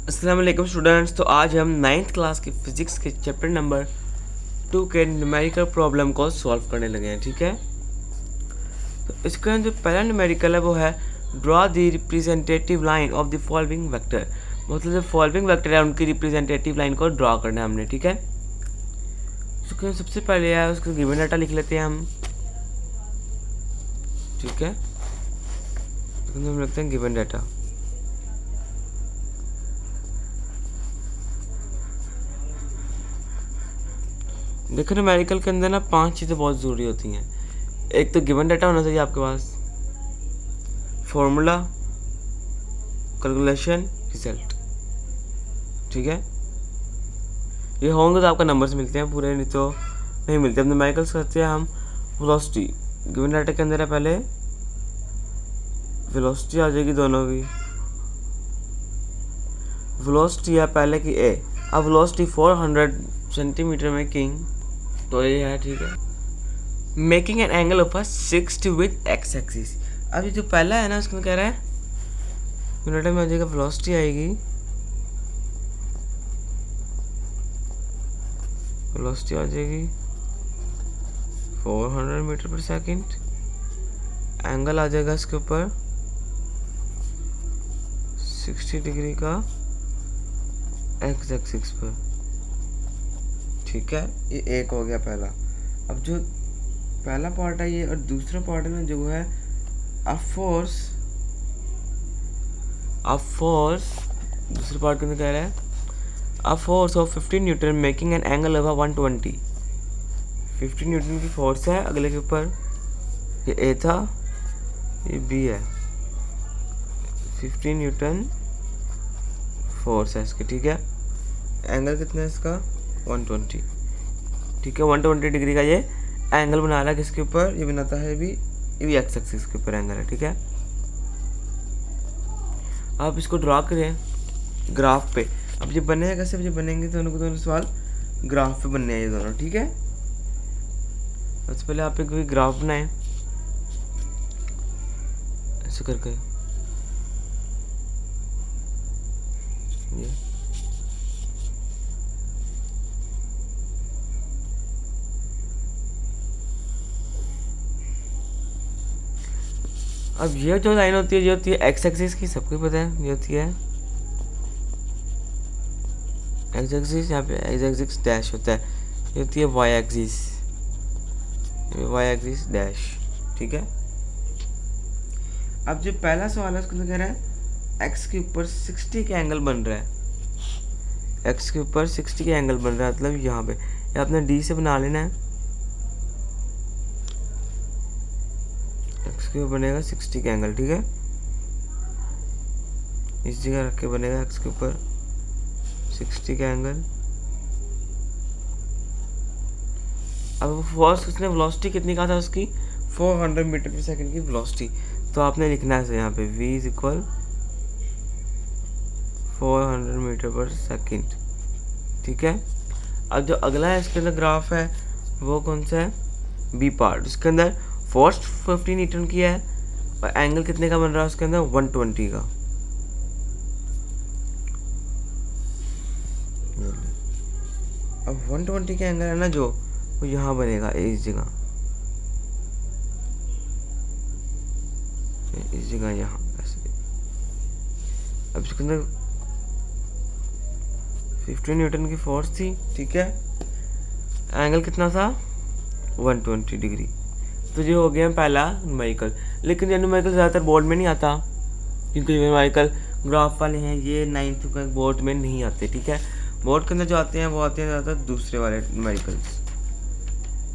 अस्सलाम वालेकुम स्टूडेंट्स। तो आज हम 9th क्लास की फिजिक्स के चैप्टर नंबर 2 के न्यूमेरिकल प्रॉब्लम को सॉल्व करने लगे हैं। ठीक है, तो इसके अंदर जो पहला न्यूमेरिकल है वो है draw the representative line of the following vector. मतलब जो फॉलोइंग वेक्टर है उनकी रिप्रेजेंटेटिव लाइन को ड्रॉ करना है हमने। ठीक है, उसके सबसे पहले है उसको गिवन डाटा लिख लेते हैं हम। ठीक है, तो हम लिखते हैं गिवन डाटा। देखो न्यूमेरिकल के अंदर ना 5 चीज़ें बहुत ज़रूरी होती हैं। एक तो गिवन डाटा होना चाहिए आपके पास, फॉर्मूला, कैलकुलेशन, रिजल्ट। ठीक है, ये होंगे तो आपका नंबर्स मिलते हैं पूरे, नहीं तो नहीं मिलते। अब न्यूमेरिकल्स करते हैं हम वेलोसिटी। गिवन डाटा के अंदर है पहले वेलोसिटी आ जाएगी दोनों की। वेलोसिटी है पहले की ए। अब वेलोसिटी 400 सेंटीमीटर मेकिंग, तो ये है। ठीक है, making an angle of 60 with x axis. अब ये जो पहला है ना उसमें कह रहा है यूनिट में आ जाएगा, वेलोसिटी आएगी, वेलोसिटी आ जाएगी 400 मीटर पर सेकंड। एंगल आ जाएगा इसके ऊपर 60 डिग्री का एक्स एक्सिस पर। ठीक है, ये एक हो गया पहला। अब जो पहला पार्ट है ये, और दूसरा पार्ट है ना जो है अ फोर्स दूसरे पार्ट के अंदर कह रहा है a force of 15 Newton making an angle of 120। 15 Newton की फोर्स है अगले के ऊपर। ये ए था, ये बी है। 15 न्यूटन फोर्स है इसकी। ठीक है, एंगल कितना है इसका 120। ठीक है, 120 डिग्री का ये एंगल बना रहा है किसके ऊपर, ये बनाता है भी, ये भी एक्स एक्सिस के ऊपर एंगल है। ठीक है, आप इसको ड्रॉ करें ग्राफ पे। अब ये बनेगा कैसे, ये बनेंगे दोनों सवाल ग्राफ पे बनने हैं ये दोनों। ठीक है, सबसे पहले आप एक ग्राफ बनाएं ऐसे करके। ये अब ये जो लाइन होती है, ये होती है एक्स एक्सिस की, सबको पता है। ये होती है एक्स एक्सिस, यहाँ पे एक्स एक्सिस डैश होता है। ये होती है y axis, y axis dash. ठीक है, अब जो पहला सवाल है उसको कह रहा है एक्स के ऊपर 60 का एंगल बन रहा है। एक्स के ऊपर 60 का एंगल बन रहा है, मतलब यहाँ पे ये आपने डी से बना लेना है। एक्स के ऊपर बनेगा 60 का एंगल। ठीक है, इस जगह रख के बनेगा एक्स के ऊपर 60 का एंगल। अब फर्स्ट उसने वेलोसिटी कितनी कहा था उसकी, 400 मीटर पर सेकंड की वेलोसिटी। तो आपने लिखना है यहाँ पे v इज इक्वल 400 मीटर पर सेकंड। ठीक है, अब जो अगला है इसके अंदर ग्राफ है वो कौन सा है, बी पार्ट। उसके अंदर फोर्स 15 न्यूटन की है और एंगल कितने का बन रहा है उसके अंदर 120 का। अब 120 का एंगल है ना जो, वो यहाँ बनेगा इस जगह, इस जगह यहाँ ऐसे। अब इसके अंदर 15 न्यूटन की फोर्स थी। ठीक है, एंगल कितना था 120 डिग्री। तो ये हो गया पहला न्यूमेरिकल। लेकिन ये न्यूमेरिकल ज़्यादातर बोर्ड में नहीं आता, क्योंकि न्यूमेरिकल ग्राफ वाले हैं ये 9th का बोर्ड में नहीं आते। ठीक है, बोर्ड के अंदर जो आते हैं वो आते हैं ज़्यादातर दूसरे वाले न्यूमेरिकल्स।